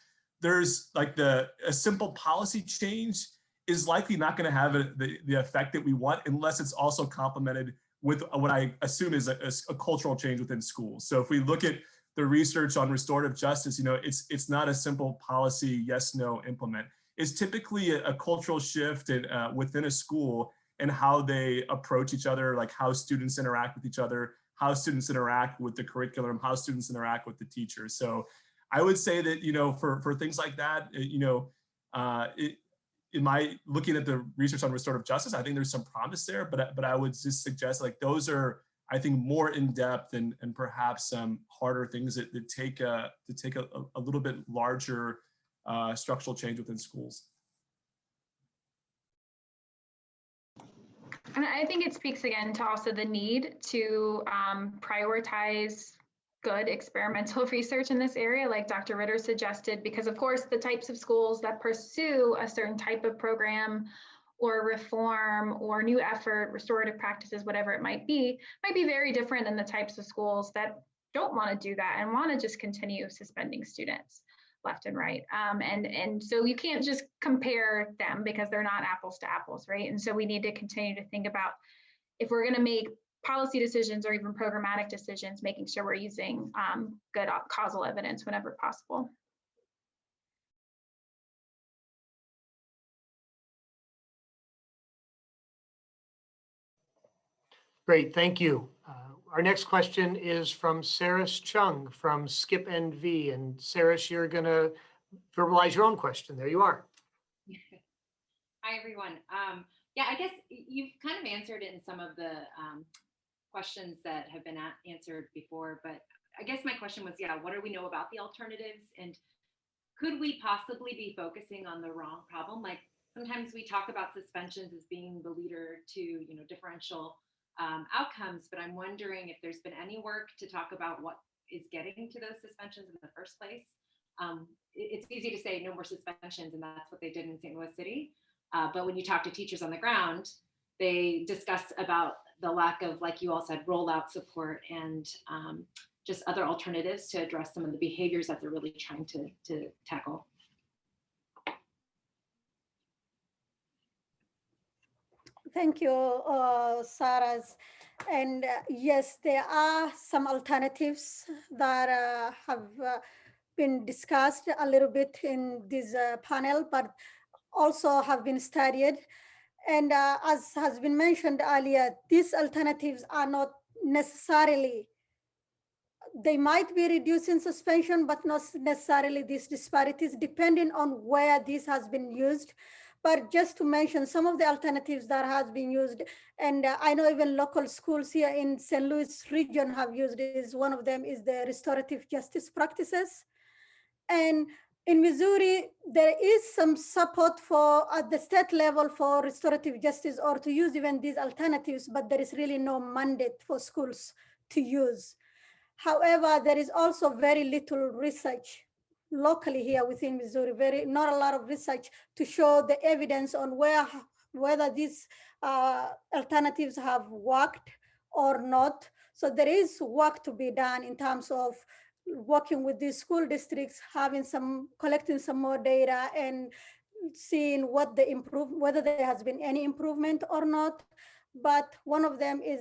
there's like a simple policy change is likely not going to have the effect that we want unless it's also complemented with what I assume is a cultural change within schools. So if we look at the research on restorative justice, it's not a simple policy, yes, no, implement. It's typically a cultural shift within a school and how they approach each other, like how students interact with each other, how students interact with the curriculum, how students interact with the teachers. So I would say that, for things like that, in my looking at the research on restorative justice, I think there's some promise there, but I would just suggest like those are, I think, more in depth and perhaps some harder things that take a little bit larger structural change within schools. And I think it speaks again to also the need to prioritize good experimental research in this area, like Dr. Ritter suggested, because of course the types of schools that pursue a certain type of program or reform or new effort, restorative practices, whatever it might be very different than the types of schools that don't want to do that and want to just continue suspending students left and right. And so you can't just compare them because they're not apples to apples, right? And so we need to continue to think about, if we're going to make policy decisions or even programmatic decisions, making sure we're using good causal evidence whenever possible. Great, thank you. Our next question is from Saris Chung from Skip NV. And Saris, you're going to verbalize your own question. There you are. Hi, everyone. Yeah, I guess you've kind of answered in some of the questions that have been answered before, but I guess my question was, yeah, what do we know about the alternatives? And could we possibly be focusing on the wrong problem? Like sometimes we talk about suspensions as being the leader to, you know, differential outcomes, but I'm wondering if there's been any work to talk about what is getting to those suspensions in the first place. It's easy to say no more suspensions, and that's what they did in St. Louis City. But when you talk to teachers on the ground, they discuss about the lack of, like you all said, rollout support and just other alternatives to address some of the behaviors that they're really trying to tackle. Thank you, Sarah's. And yes, there are some alternatives that have been discussed a little bit in this panel, but also have been studied. And as has been mentioned earlier, these alternatives are not necessarily, they might be reducing suspension, but not necessarily these disparities, depending on where this has been used. But just to mention some of the alternatives that has been used, and I know even local schools here in St. Louis region have used is one of them is the restorative justice practices. And in Missouri, there is some support for at the state level for restorative justice or to use even these alternatives, but there is really no mandate for schools to use. However, there is also very little research locally here within Missouri, not a lot of research to show the evidence on whether these alternatives have worked or not. So there is work to be done in terms of working with these school districts, collecting some more data and seeing what whether there has been any improvement or not. But one of them is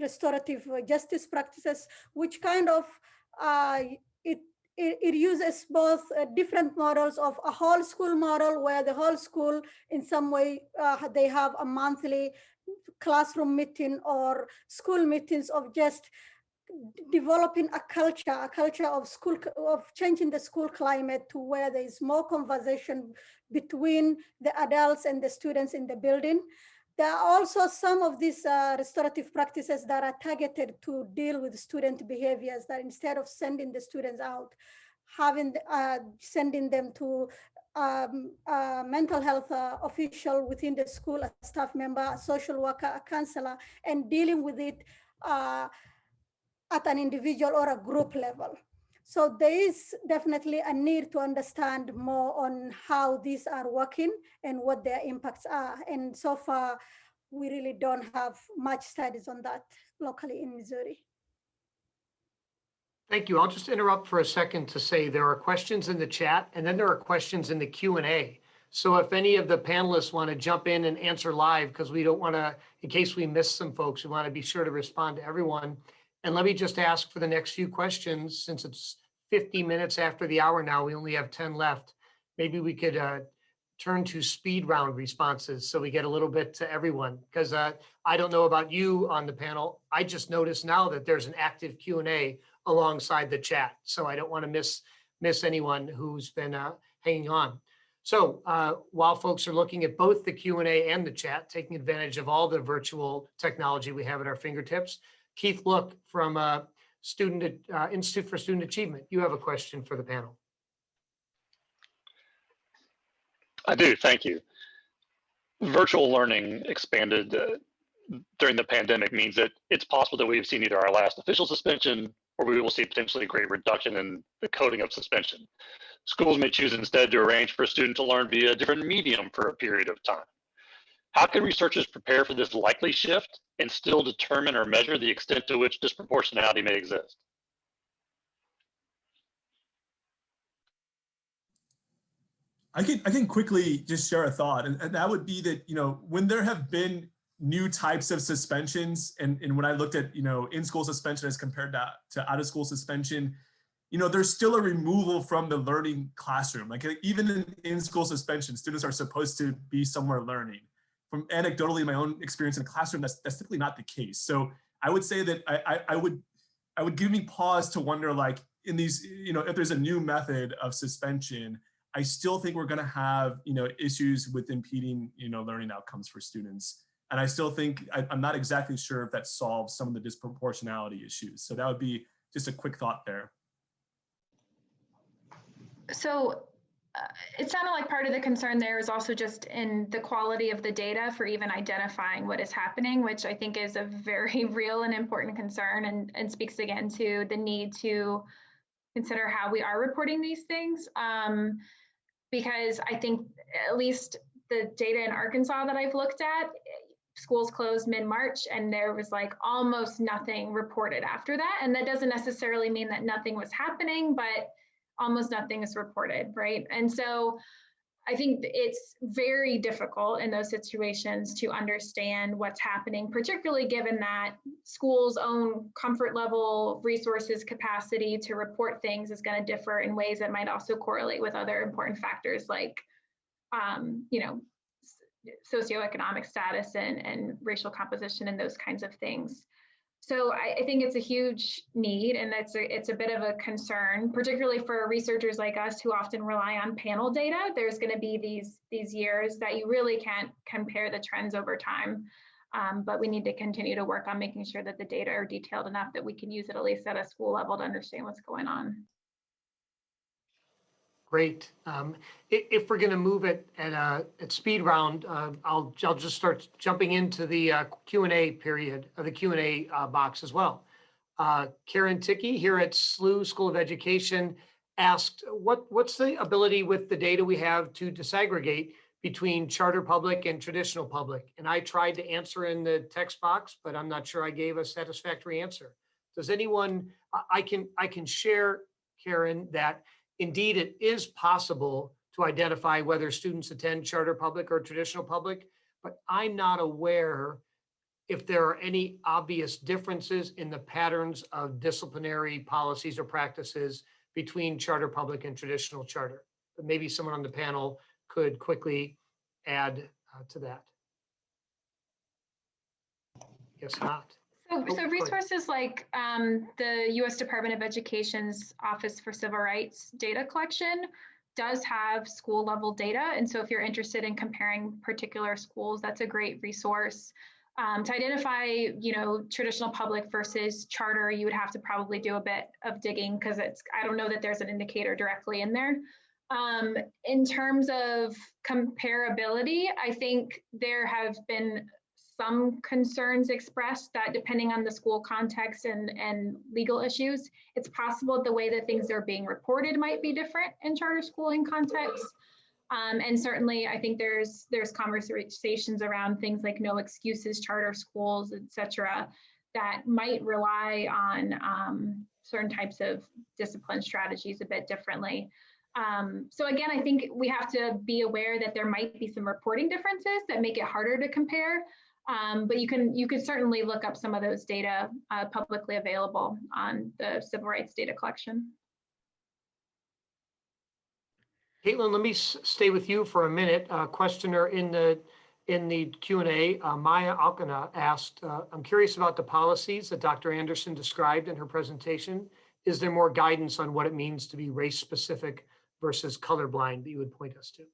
restorative justice practices, which kind of it uses both different models of a whole school model where the whole school in some way they have a monthly classroom meeting or school meetings of just developing a culture of school, of changing the school climate to where there is more conversation between the adults and the students in the building. There are also some of these restorative practices that are targeted to deal with student behaviors, that instead of sending the students out, sending them to mental health official within the school, a staff member, a social worker, a counselor, and dealing with it at an individual or a group level. So there is definitely a need to understand more on how these are working and what their impacts are. And so far, we really don't have much studies on that locally in Missouri. Thank you. I'll just interrupt for a second to say there are questions in the chat and then there are questions in the Q&A. So if any of the panelists want to jump in and answer live, because we don't want to, in case we miss some folks, we want to be sure to respond to everyone. And let me just ask for the next few questions, since it's 50 minutes after the hour now, we only have 10 left. Maybe we could turn to speed round responses so we get a little bit to everyone. Because I don't know about you on the panel. I just noticed now that there's an active Q&A alongside the chat. So I don't want to miss anyone who's been hanging on. So while folks are looking at both the Q&A and the chat, taking advantage of all the virtual technology we have at our fingertips, Keith Look from Institute for Student Achievement, you have a question for the panel. I do, thank you. Virtual learning expanded during the pandemic means that it's possible that we've seen either our last official suspension or we will see potentially a great reduction in the coding of suspension. Schools may choose instead to arrange for a student to learn via a different medium for a period of time. How can researchers prepare for this likely shift and still determine or measure the extent to which disproportionality may exist? I can quickly just share a thought, and that would be that, you know, when there have been new types of suspensions. And when I looked at, in-school suspension as compared to out-of-school suspension, there's still a removal from the learning classroom. Like even in-school suspension, students are supposed to be somewhere learning. From anecdotally, my own experience in the classroom, that's typically not the case. So I would say that I would give me pause to wonder, like in these, if there's a new method of suspension, I still think we're going to have, issues with impeding, learning outcomes for students. And I still think, I'm not exactly sure if that solves some of the disproportionality issues. So that would be just a quick thought there. So it sounded like part of the concern there is also just in the quality of the data for even identifying what is happening, which I think is a very real and important concern, and speaks again to the need to consider how we are reporting these things. Because I think at least the data in Arkansas that I've looked at, schools closed mid-March and there was like almost nothing reported after that. And that doesn't necessarily mean that nothing was happening, but almost nothing is reported, right? And so I think it's very difficult in those situations to understand what's happening, particularly given that schools' own comfort level, resources, capacity to report things is going to differ in ways that might also correlate with other important factors like, socioeconomic status and racial composition and those kinds of things. So I think it's a huge need, and it's a bit of a concern, particularly for researchers like us who often rely on panel data. There's going to be these years that you really can't compare the trends over time, but we need to continue to work on making sure that the data are detailed enough that we can use it at least at a school level to understand what's going on. Great. If we're going to move it at speed round, I'll just start jumping into the Q&A period, or the Q&A box as well. Karen Tickey here at SLU School of Education asked, what's the ability with the data we have to disaggregate between charter public and traditional public? And I tried to answer in the text box, but I'm not sure I gave a satisfactory answer. Does anyone, I can share, Karen, that indeed, it is possible to identify whether students attend charter public or traditional public, but I'm not aware if there are any obvious differences in the patterns of disciplinary policies or practices between charter public and traditional charter. But maybe someone on the panel could quickly add to that. Guess not. So resources like the U.S. Department of Education's Office for Civil Rights data collection does have school level data. And so if you're interested in comparing particular schools, that's a great resource. To identify, traditional public versus charter, you would have to probably do a bit of digging because I don't know that there's an indicator directly in there. In terms of comparability, I think there have been some concerns expressed that depending on the school context and legal issues, it's possible the way that things are being reported might be different in charter schooling contexts. And certainly I think there's conversations around things like no excuses charter schools, et cetera, that might rely on certain types of discipline strategies a bit differently. So again, I think we have to be aware that there might be some reporting differences that make it harder to compare. But you can certainly look up some of those data publicly available on the civil rights data collection. Caitlin, let me stay with you for a minute. Questioner in the Q&A, Maya Alcana asked, I'm curious about the policies that Dr. Anderson described in her presentation. Is there more guidance on what it means to be race specific versus colorblind that you would point us to?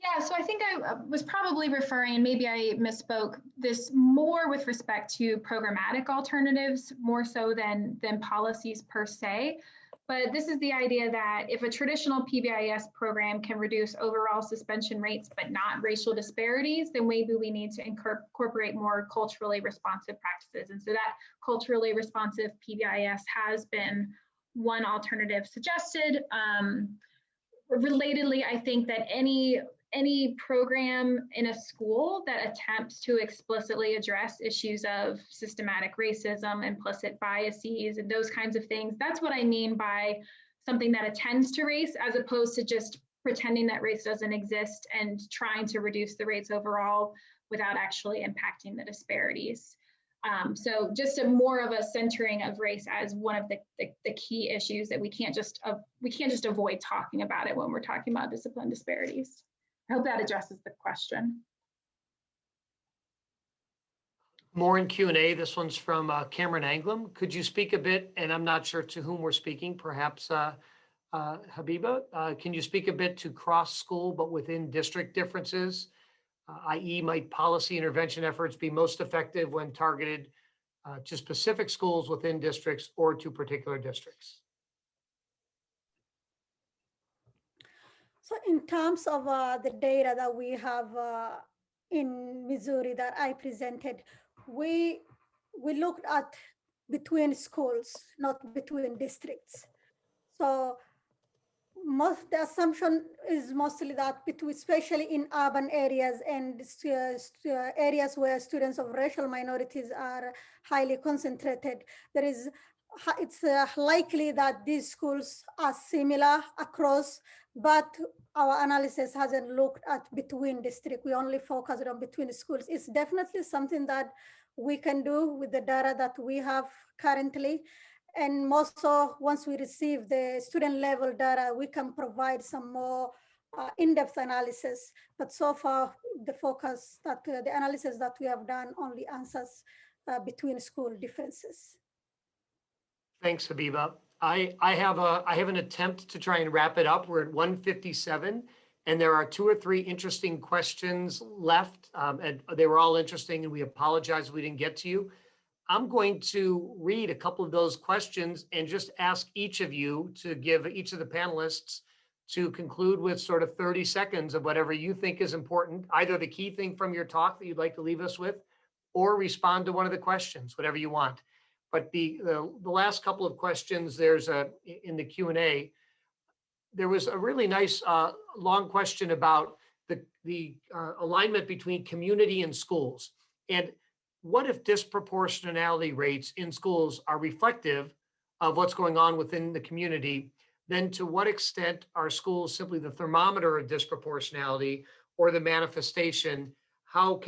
Yeah, so I think I was probably referring, and maybe I misspoke, this more with respect to programmatic alternatives, more so than policies per se. But this is the idea that if a traditional PBIS program can reduce overall suspension rates, but not racial disparities, then maybe we need to incorporate more culturally responsive practices. And so that culturally responsive PBIS has been one alternative suggested. Relatedly, I think that any program in a school that attempts to explicitly address issues of systematic racism, implicit biases, and those kinds of things, that's what I mean by something that attends to race, as opposed to just pretending that race doesn't exist and trying to reduce the rates overall without actually impacting the disparities. So just more of a centering of race as one of the key issues that we can't just avoid talking about it when we're talking about discipline disparities. I hope that addresses the question. More in Q&A. This one's from Cameron Anglem. Could you speak a bit, and I'm not sure to whom we're speaking, perhaps Habiba, can you speak a bit to cross-school but within district differences, i.e. might policy intervention efforts be most effective when targeted to specific schools within districts or to particular districts? So in terms of the data that we have in Missouri that I presented, we looked at between schools, not between districts. So the assumption is mostly that between, especially in urban areas and areas where students of racial minorities are highly concentrated, it's likely that these schools are similar across, but our analysis hasn't looked at between district. We only focused on between schools. It's definitely something that we can do with the data that we have currently. And also, once we receive the student level data, we can provide some more in-depth analysis. But so far, the analysis that we have done only answers between school differences. Thanks, Habiba. I have an attempt to try and wrap it up. We're at 1:57, and there are 2 or 3 interesting questions left, and they were all interesting, and we apologize if we didn't get to you. I'm going to read a couple of those questions and just ask each of you to give each of the panelists to conclude with sort of 30 seconds of whatever you think is important, either the key thing from your talk that you'd like to leave us with, or respond to one of the questions, whatever you want. But the last couple of questions, there's in the Q&A, there was a really nice long question about the alignment between community and schools. And what if disproportionality rates in schools are reflective of what's going on within the community? Then to what extent are schools simply the thermometer of disproportionality or the manifestation? How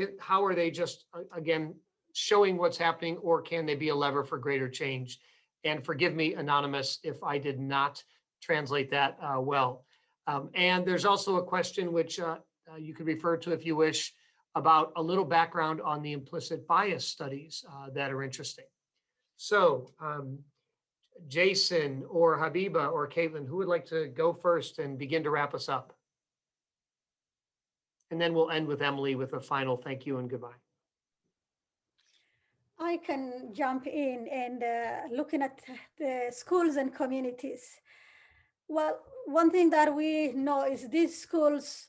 are they just, again, showing what's happening, or can they be a lever for greater change? And forgive me, Anonymous, if I did not translate that well. And there's also a question which you could refer to if you wish, about a little background on the implicit bias studies that are interesting. So Jason or Habiba or Caitlin, who would like to go first and begin to wrap us up? And then we'll end with Emily with a final thank you and goodbye. I can jump in and looking at the schools and communities. Well, one thing that we know is these schools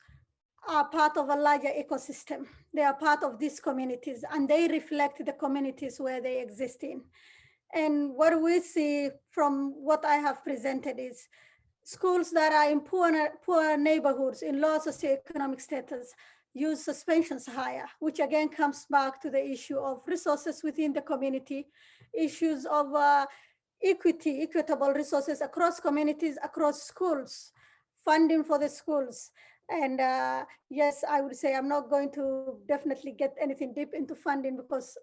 are part of a larger ecosystem. They are part of these communities, and they reflect the communities where they exist in. And what we see from what I have presented is schools that are in poor neighborhoods in low socioeconomic status use suspensions higher, which again comes back to the issue of resources within the community, issues of equitable resources across communities, across schools, funding for the schools. And yes, I would say I'm not going to definitely get anything deep into funding because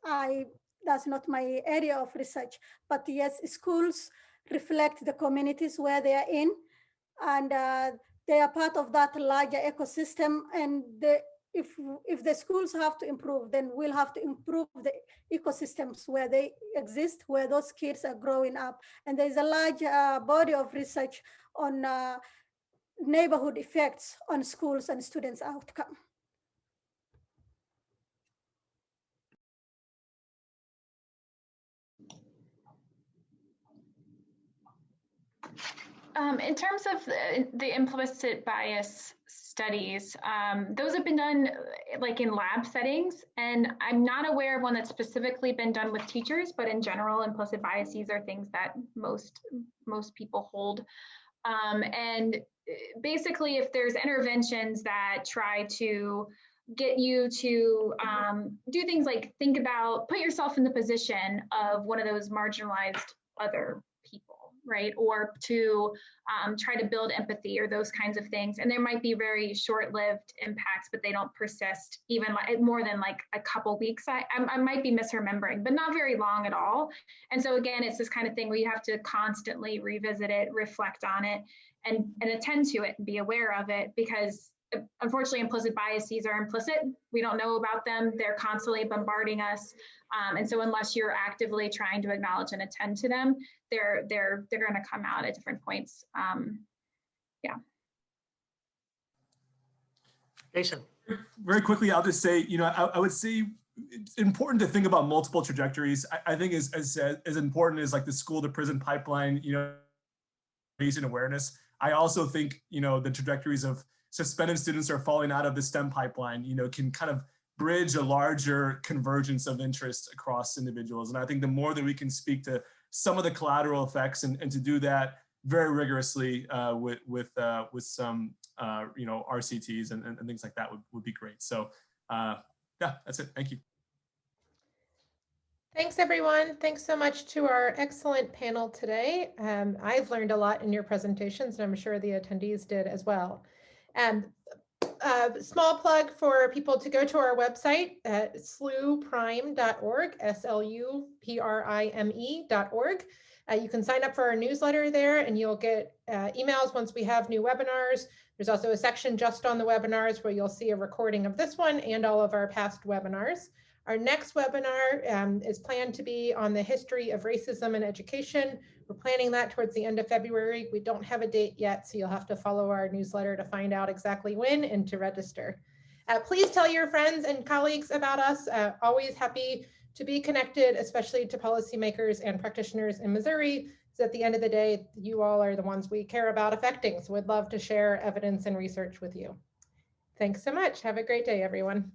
that's not my area of research. But yes, schools reflect the communities where they are in, and they are part of that larger ecosystem. And if the schools have to improve, then we'll have to improve the ecosystems where they exist, where those kids are growing up. And there's a large body of research on neighborhood effects on schools and students' outcome. In terms of the implicit bias studies, those have been done like in lab settings, and I'm not aware of one that's specifically been done with teachers, but in general, implicit biases are things that most people hold. And basically, if there's interventions that try to get you to do things like put yourself in the position of one of those marginalized other people, right? Or to try to build empathy or those kinds of things. And there might be very short-lived impacts, but they don't persist even like more than like a couple weeks. I might be misremembering, but not very long at all. And so again, it's this kind of thing where you have to constantly revisit it, reflect on it, and attend to it and be aware of it, because unfortunately implicit biases are implicit. We don't know about them. They're constantly bombarding us. And so unless you're actively trying to acknowledge and attend to them, they're going to come out at different points. Yeah. Jason. Very quickly, I'll just say, I would say it's important to think about multiple trajectories. I think as important as like the school to prison pipeline, raising awareness. I also think, the trajectories of suspended students are falling out of the STEM pipeline, can kind of bridge a larger convergence of interest across individuals. And I think the more that we can speak to some of the collateral effects and to do that very rigorously with some, RCTs and things like that would be great. So yeah, that's it. Thank you. Thanks, everyone. Thanks so much to our excellent panel today. I've learned a lot in your presentations, and I'm sure the attendees did as well. Small plug for people to go to our website at sluprime.org, SLUPRIME.org. You can sign up for our newsletter there, and you'll get emails once we have new webinars. There's also a section just on the webinars where you'll see a recording of this one and all of our past webinars. Our next webinar is planned to be on the history of racism in education. We're planning that towards the end of February. We don't have a date yet, so you'll have to follow our newsletter to find out exactly when and to register. Please tell your friends and colleagues about us. Always happy to be connected, especially to policymakers and practitioners in Missouri. So at the end of the day, you all are the ones we care about affecting. So we'd love to share evidence and research with you. Thanks so much. Have a great day, everyone.